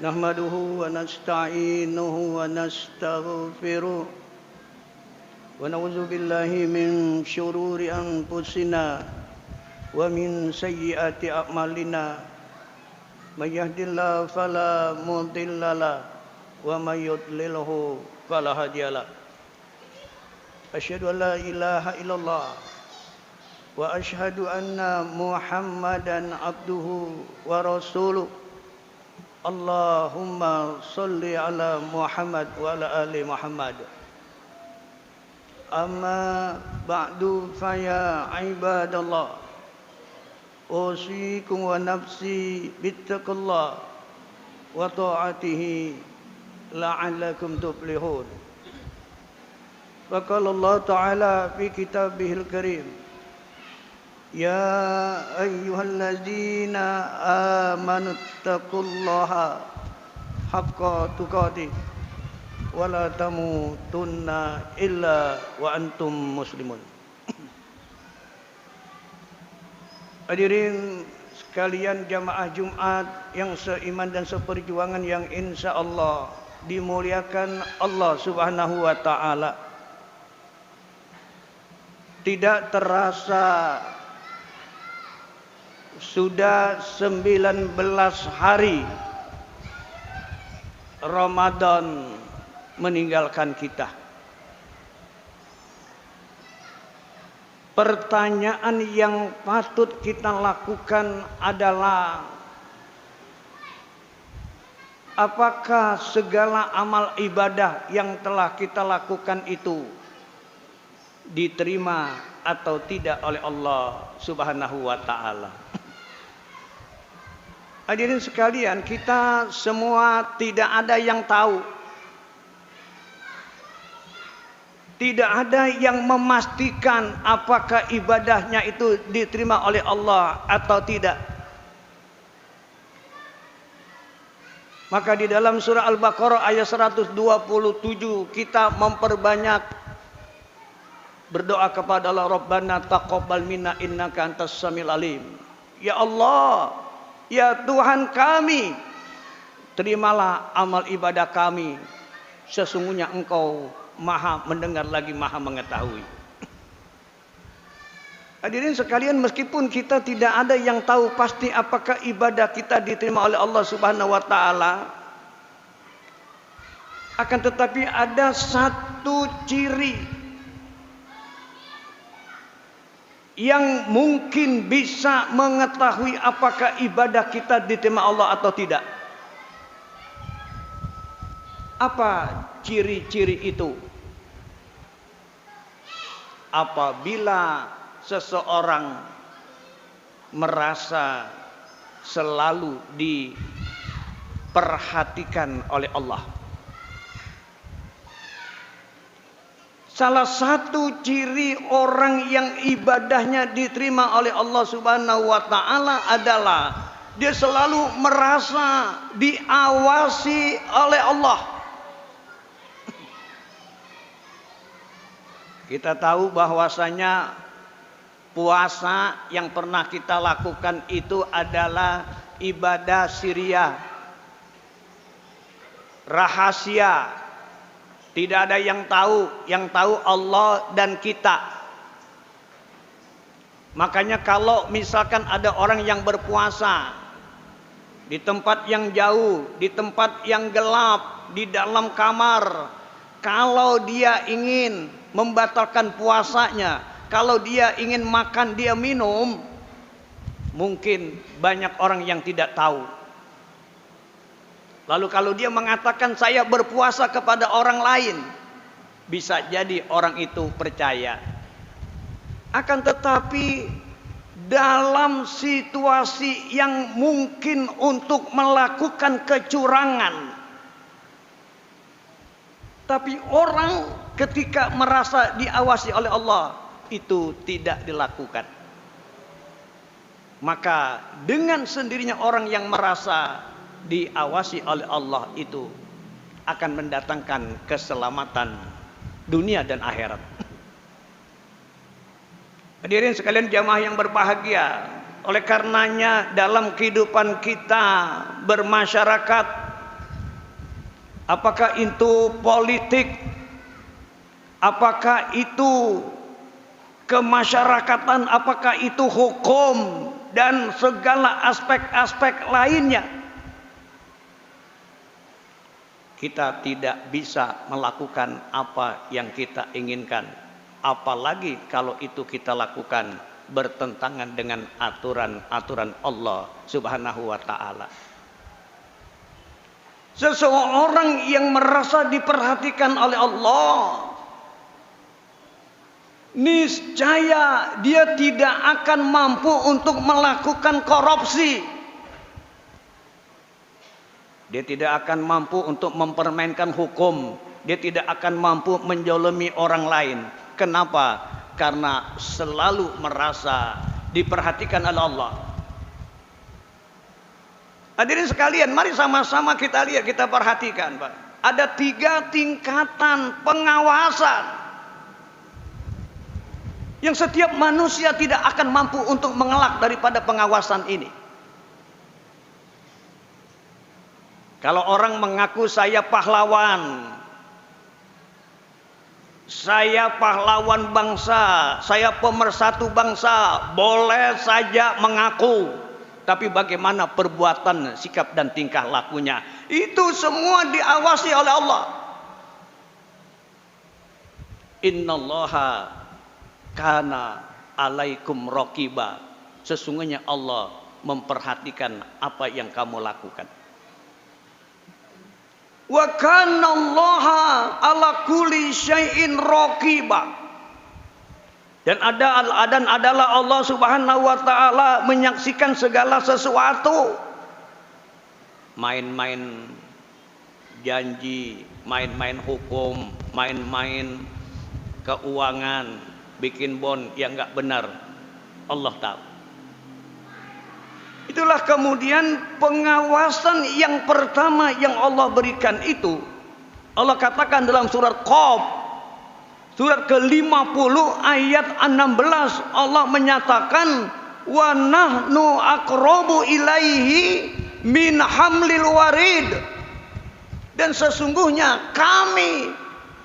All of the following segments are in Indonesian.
Nahmaduhu wa nasta'inuhu wa nastaghfiruh wa na'udzu billahi min syururi anfusina wa min sayyiati a'malina may yahdihillahu fala mudhillalah wa may yudlilhu fala hadiyalah. Asyhadu an la ilaha illallah wa asyhadu anna Muhammadan abduhu wa rasuluh. Allahumma salli ala Muhammad wa ala ali Muhammad. Amma ba'du faya ibadallah. Usikum wa nafsi bittaqullah wa ta'atihi la'allakum tuflihun. Wa qala Allah ta'ala fi kitabihil karim. Ya ayyuhalladzina amanu taqullaha haqqa tuqatih wa la tamutunna illa wa antum muslimun. Hadirin sekalian jamaah Jumat yang seiman dan seperjuangan yang insyaallah dimuliakan Allah Subhanahu wa taala. Tidak terasa sudah 19 hari Ramadan meninggalkan kita. Pertanyaan yang patut kita lakukan adalah apakah segala amal ibadah yang telah kita lakukan itu diterima atau tidak oleh Allah Subhanahu wa taala. Hadirin sekalian, kita semua tidak ada yang tahu. Tidak ada yang memastikan apakah ibadahnya itu diterima oleh Allah atau tidak. Maka di dalam surah Al-Baqarah ayat 127 kita memperbanyak berdoa kepada Allah, Rabbana taqabbal minna innaka antas samiul alim. Ya Allah, ya Tuhan kami, terimalah amal ibadah kami. Sesungguhnya Engkau Maha mendengar lagi Maha mengetahui. Hadirin sekalian, meskipun kita tidak ada yang tahu pasti apakah ibadah kita diterima oleh Allah Subhanahu wa taala, akan tetapi ada satu ciri yang mungkin bisa mengetahui apakah ibadah kita diterima Allah atau tidak. Apa ciri-ciri itu? Apabila seseorang merasa selalu diperhatikan oleh Allah. Salah satu ciri orang yang ibadahnya diterima oleh Allah Subhanahu wa taala adalah dia selalu merasa diawasi oleh Allah. Kita tahu bahwasanya puasa yang pernah kita lakukan itu adalah ibadah siriyah, rahasia. Tidak ada yang tahu Allah dan kita. Makanya kalau misalkan ada orang yang berpuasa di tempat yang jauh, di tempat yang gelap, di dalam kamar, kalau dia ingin membatalkan puasanya, kalau dia ingin makan, dia minum, mungkin banyak orang yang tidak tahu. Lalu kalau dia mengatakan saya berpuasa kepada orang lain, bisa jadi orang itu percaya. Akan tetapi dalam situasi yang mungkin untuk melakukan kecurangan, tapi orang ketika merasa diawasi oleh Allah itu tidak dilakukan. Maka dengan sendirinya orang yang merasa diawasi oleh Allah itu akan mendatangkan keselamatan dunia dan akhirat. Hadirin sekalian jamaah yang berbahagia, oleh karenanya dalam kehidupan kita bermasyarakat, apakah itu politik, apakah itu kemasyarakatan, apakah itu hukum, dan segala aspek-aspek lainnya. Kita tidak bisa melakukan apa yang kita inginkan, apalagi kalau itu kita lakukan bertentangan dengan aturan-aturan Allah Subhanahu wa ta'ala. Seseorang yang merasa diperhatikan oleh Allah, niscaya dia tidak akan mampu untuk melakukan korupsi. Dia tidak akan mampu untuk mempermainkan hukum. Dia tidak akan mampu menjolimi orang lain. Kenapa? Karena selalu merasa diperhatikan oleh Allah. Hadirin sekalian, mari sama-sama kita lihat, kita perhatikan, Pak. Ada 3 tingkatan pengawasan yang setiap manusia tidak akan mampu untuk mengelak daripada pengawasan ini. Kalau orang mengaku saya pahlawan bangsa, saya pemersatu bangsa, boleh saja mengaku. Tapi bagaimana perbuatan, sikap dan tingkah lakunya, itu semua diawasi oleh Allah. Innallaha kana alaikum raqiba. Sesungguhnya Allah memperhatikan apa yang kamu lakukan. Wa kana Allaha ala kulli syai'in raqiba. Dan adalah Allah Subhanahu wa ta'ala menyaksikan segala sesuatu. Main-main janji, main-main hukum, main-main keuangan, bikin bond yang enggak benar, Allah tahu. Itulah kemudian pengawasan yang pertama yang Allah berikan itu. Allah katakan dalam surat Qaf, surat ke-50 ayat 16, Allah menyatakan wa nahnu aqrabu ilaihi min hamlil warid. Dan sesungguhnya kami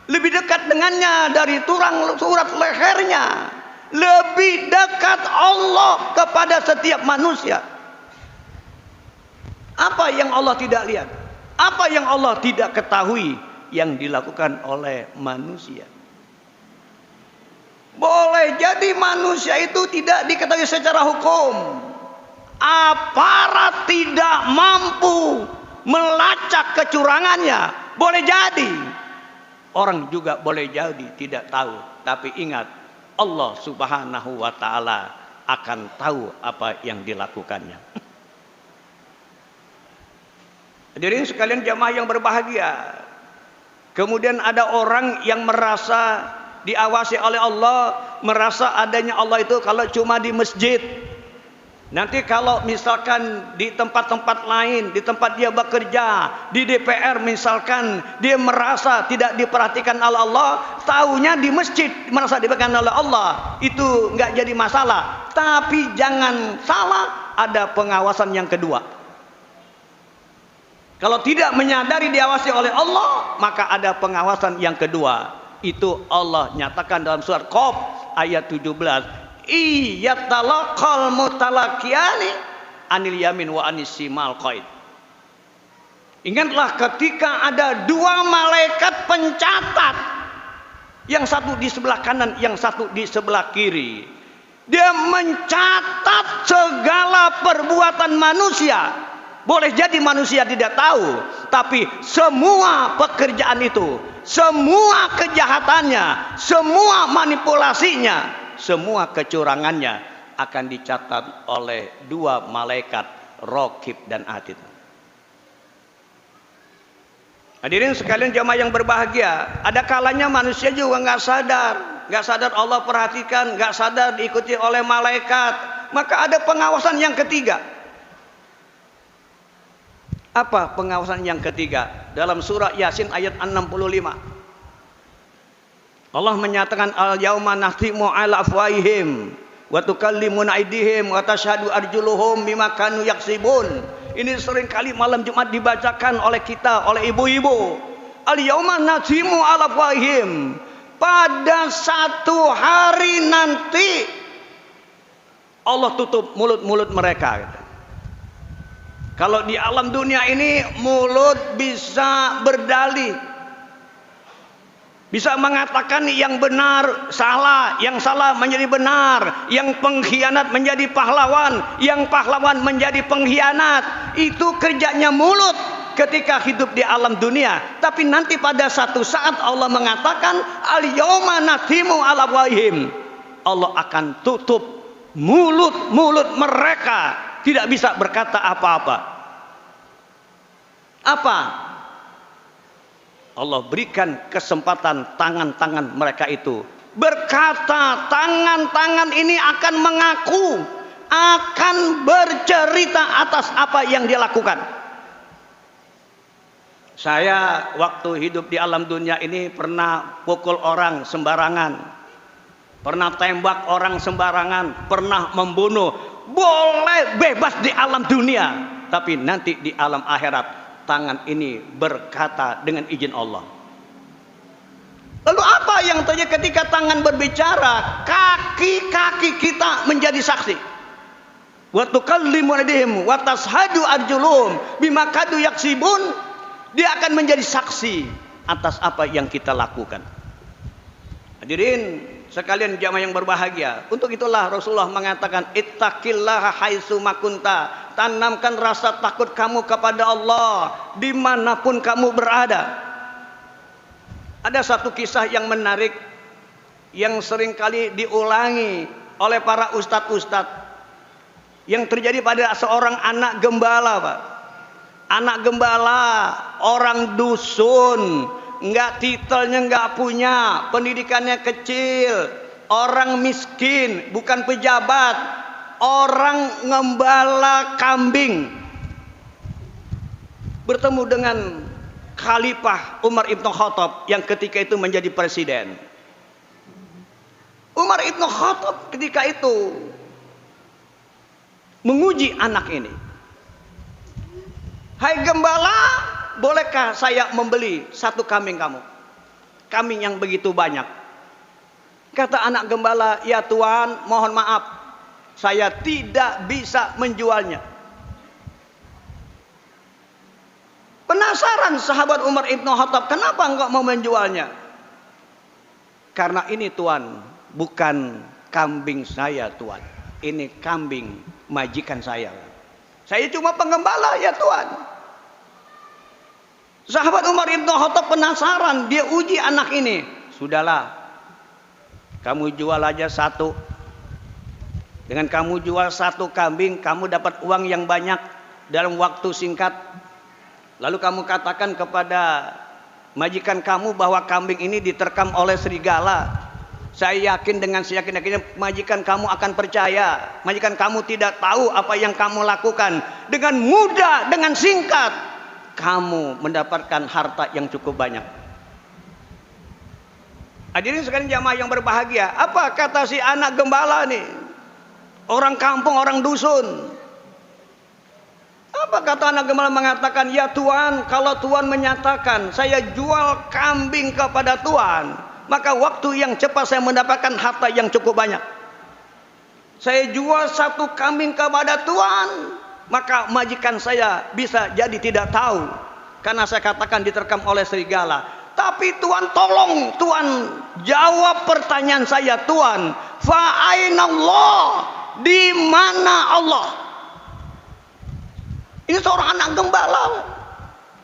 lebih dekat dengannya dari turang surat lehernya. Lebih dekat Allah kepada setiap manusia. Apa yang Allah tidak lihat? Apa yang Allah tidak ketahui yang dilakukan oleh manusia? Boleh jadi manusia itu tidak diketahui secara hukum. Aparat tidak mampu melacak kecurangannya. Boleh jadi. Orang juga boleh jadi tidak tahu. Tapi ingat, Allah Subhanahu wa ta'ala akan tahu apa yang dilakukannya. Hadirin sekalian jamaah yang berbahagia. Kemudian ada orang yang merasa diawasi oleh Allah, merasa adanya Allah itu kalau cuma di masjid. Nanti kalau misalkan di tempat-tempat lain, di tempat dia bekerja, di DPR misalkan, dia merasa tidak diperhatikan oleh Allah, taunya di masjid merasa diperhatikan oleh Allah, itu nggak jadi masalah. Tapi jangan salah, ada pengawasan yang kedua. Kalau tidak menyadari diawasi oleh Allah, maka ada pengawasan yang kedua. Itu Allah nyatakan dalam surat Qaf ayat 17. Iyatalaqal mutalaqiyani anil yamin wa anis simal qaid. Ingatlah ketika ada 2 malaikat pencatat, yang satu di sebelah kanan, yang satu di sebelah kiri. Dia mencatat segala perbuatan manusia. Boleh jadi manusia tidak tahu, tapi semua pekerjaan itu, semua kejahatannya, semua manipulasinya, semua kecurangannya akan dicatat oleh 2 malaikat Raqib dan Atid. Hadirin sekalian jamaah yang berbahagia, ada kalanya manusia juga nggak sadar Allah perhatikan, nggak sadar diikuti oleh malaikat. Maka ada pengawasan yang ketiga. Apa pengawasan yang ketiga? Dalam surah Yasin ayat 65. Allah menyatakan al-yauma nakhtimu ala afwahihim wa tukallimuna aydihim wa tashhadu arjuluhum bima kanu yaksibun. Ini seringkali malam Jumat dibacakan oleh kita, oleh ibu-ibu. Al-yauma nazimu ala afwahihim. Pada satu hari nanti Allah tutup mulut-mulut mereka. Kalau di alam dunia ini mulut bisa berdalih, bisa mengatakan yang benar salah, yang salah menjadi benar, yang pengkhianat menjadi pahlawan, yang pahlawan menjadi pengkhianat. Itu kerjanya mulut ketika hidup di alam dunia. Tapi nanti pada satu saat Allah mengatakan al-yauma natimu ala afwahihim. Allah akan tutup mulut-mulut mereka, tidak bisa berkata apa-apa. Apa? Allah berikan kesempatan tangan-tangan mereka itu berkata. Tangan-tangan ini akan mengaku, akan bercerita atas apa yang dia lakukan. Saya waktu hidup di alam dunia ini pernah pukul orang sembarangan, pernah tembak orang sembarangan, pernah membunuh. Boleh bebas di alam dunia, tapi nanti di alam akhirat tangan ini berkata dengan izin Allah. Lalu apa yang terjadi ketika tangan berbicara? Kaki-kaki kita menjadi saksi. Wa tukallimu aydihim wa tashhadu arjuluhum bima kadu yaksibun. Dia akan menjadi saksi atas apa yang kita lakukan. Hadirin sekalian jamaah yang berbahagia, untuk itulah Rasulullah mengatakan ittaqillaha haitsu makunta. Tanamkan rasa takut kamu kepada Allah dimanapun kamu berada. Ada satu kisah yang menarik yang seringkali diulangi oleh para ustadz-ustadz yang terjadi pada seorang anak gembala, Pak. Anak gembala, orang dusun, enggak titelnya, enggak punya, pendidikannya kecil, orang miskin, bukan pejabat. Orang ngembala kambing bertemu dengan Khalifah Umar Ibn Khattab yang ketika itu menjadi presiden. Umar Ibn Khattab ketika itu menguji anak ini. Hai gembala, bolehkah saya membeli satu kambing kamu? Kambing yang begitu banyak. Kata anak gembala, ya Tuan, mohon maaf, saya tidak bisa menjualnya. Penasaran sahabat Umar Ibn Khattab, kenapa enggak mau menjualnya? Karena ini Tuan, bukan kambing saya Tuan. Ini kambing majikan saya. Saya cuma penggembala ya Tuan. Sahabat Umar Ibn Khattab penasaran, dia uji anak ini. Sudahlah, kamu jual aja satu. Dengan kamu jual satu kambing, kamu dapat uang yang banyak dalam waktu singkat. Lalu kamu katakan kepada majikan kamu bahwa kambing ini diterkam oleh serigala. Saya yakin dengan seyakin-yakinnya majikan kamu akan percaya. Majikan kamu tidak tahu apa yang kamu lakukan. Dengan mudah, dengan singkat, kamu mendapatkan harta yang cukup banyak. Hadirin sekalian jamaah yang berbahagia, apa kata si anak gembala nih? Orang kampung, orang dusun. Apa kata anak gembala? Mengatakan, ya Tuan, kalau Tuan menyatakan saya jual kambing kepada Tuan, maka waktu yang cepat saya mendapatkan harta yang cukup banyak. Saya jual satu kambing kepada Tuan, maka majikan saya bisa jadi tidak tahu, karena saya katakan diterkam oleh serigala. Tapi Tuan tolong, Tuan jawab pertanyaan saya Tuan. Fa'ainallah, di mana Allah? Ini seorang anak gembala,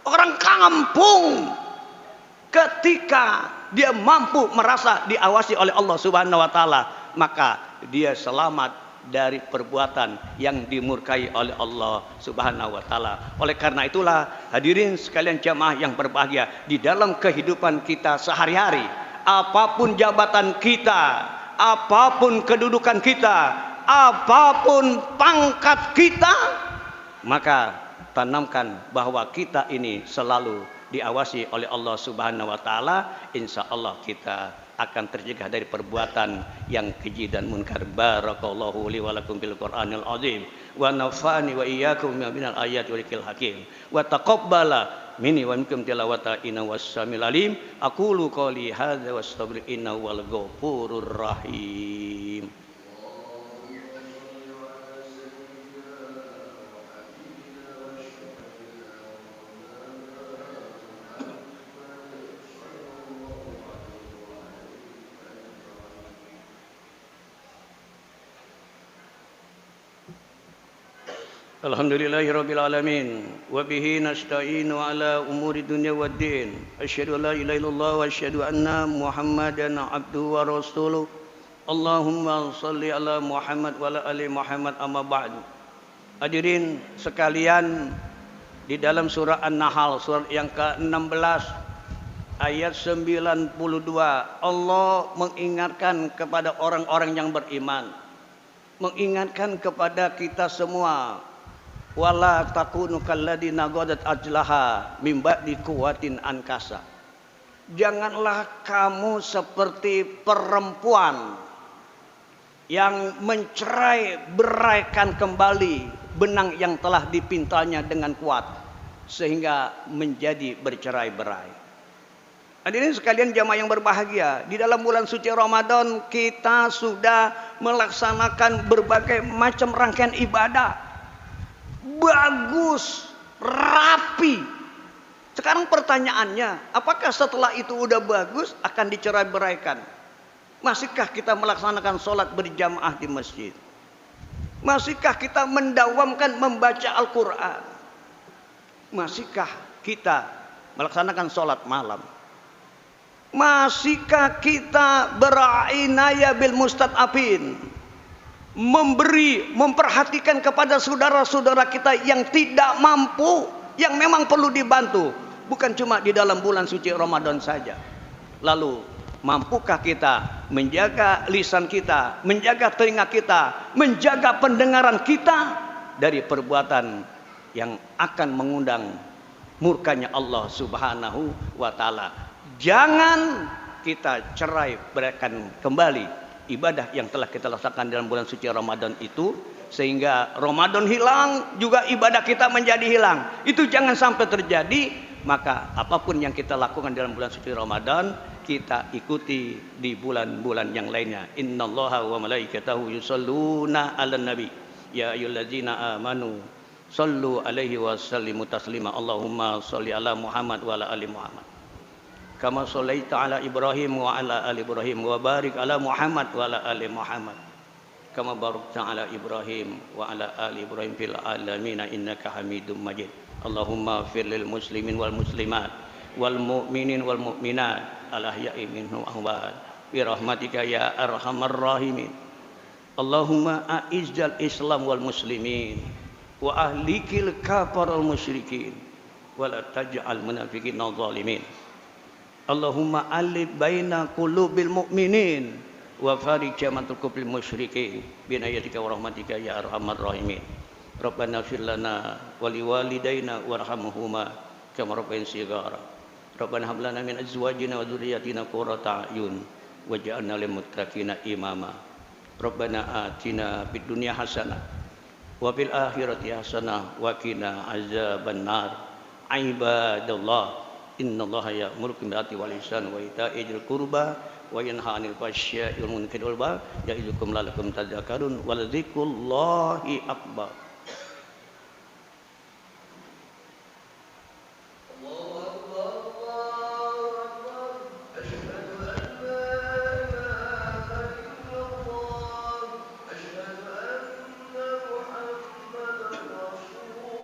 orang kampung. Ketika dia mampu merasa diawasi oleh Allah Subhanahu wa taala, maka dia selamat dari perbuatan yang dimurkai oleh Allah Subhanahu wa taala. Oleh karena itulah hadirin sekalian jamaah yang berbahagia, di dalam kehidupan kita sehari-hari, apapun jabatan kita, apapun kedudukan kita, apapun pangkat kita, maka tanamkan bahwa kita ini selalu diawasi oleh Allah Subhanahu wa taala. Insya Allah kita akan tercegah dari perbuatan yang keji dan munkar. Barakallahu li wa lakum bil Qur'anil azim wa nafa'ani wa iyyakum minal ayati wal zikril hakim wa taqabbala minni wa minkum tilawata innahu was-samiul alim. Aqulu qouli hadza wastaghfir innahu wal ghafurur rahim. Alhamdulillahirabbil alamin wa bihi nasta'inu ala umuri dunya waddin. Asyhadu an la ilaha illallah wa asyhadu anna Muhammadan abduhu wa rasuluh. Allahumma shalli ala Muhammad wa ala ali Muhammad amma ba'du. Hadirin sekalian, di dalam surah An-Nahl surat yang ke-16 ayat 92 Allah mengingatkan kepada orang-orang yang beriman, mengingatkan kepada kita semua, wala takunu kalladina ghadat ajlaha min ba'di quwwatin ankasa. Janganlah kamu seperti perempuan yang mencerai beraikan kembali benang yang telah dipintanya dengan kuat sehingga menjadi bercerai-berai. Hadirin sekalian jamaah yang berbahagia, di dalam bulan suci Ramadan kita sudah melaksanakan berbagai macam rangkaian ibadah. Bagus, rapi. Sekarang pertanyaannya, apakah setelah itu udah bagus akan dicerai-beraikan? Masihkah kita melaksanakan sholat berjamaah di masjid? Masihkah kita mendawamkan membaca Al-Quran? Masihkah kita melaksanakan sholat malam? Masihkah kita berinaya bil mustad'afin? Memberi, memperhatikan kepada saudara-saudara kita yang tidak mampu, yang memang perlu dibantu, bukan cuma di dalam bulan suci Ramadan saja. Lalu mampukah kita menjaga lisan kita, menjaga telinga kita, menjaga pendengaran kita dari perbuatan yang akan mengundang murkanya Allah Subhanahu wa taala. Jangan kita cerai beraikan kembali ibadah yang telah kita laksanakan dalam bulan suci Ramadan itu, sehingga Ramadan hilang juga ibadah kita menjadi hilang. Itu jangan sampai terjadi. Maka apapun yang kita lakukan dalam bulan suci Ramadan, kita ikuti di bulan-bulan yang lainnya. Innallaha wa malaikatahu yusholluna 'alan nabi ya ayyuhallazina amanu shallu alaihi wa sallimu taslima. Allahumma shalli ala Muhammad wa ala ali Muhammad kama shallaita ala Ibrahim wa ala ali Ibrahim wa barik ala Muhammad wa ala ali Muhammad kama barakta ala Ibrahim wa ala ali Ibrahim fil alamin innaka Hamidum Majid. Allahumma fir lil muslimin wal muslimat wal mu'minin wal mu'minat al ahya'i minhum amwat bi rahmatika ya arhamar rahimin. Allahumma a'izzal Islam wal muslimin wa ahlikil kafaral musyrikin wa la taj'al munafiqin zalimin. Allahumma alif baina qulubil mu'minin wa farij jamatul kubil musyrikin binayatika wa rahmatika ya arhamar rahimin. Rabbana fir lana wa liwalidayna warhamhuma kama rabbayana shighara. Rabbana hab lana min azwajina wa dzurriyyatina qurrata a'yun waj'alna lil muttaqina imama. Rabbana atina fid dunya hasanah wa fil akhirati hasanah wa qina azabannar. Ibadallah, innallaha ya'muru bil 'adli wal ihsani wa ita'i dzil qurba wa yanha 'anil fahsya'i wal munkari wal baghi ya'idukum la'allakum tadhakkarun wa dzikrullahi akbar.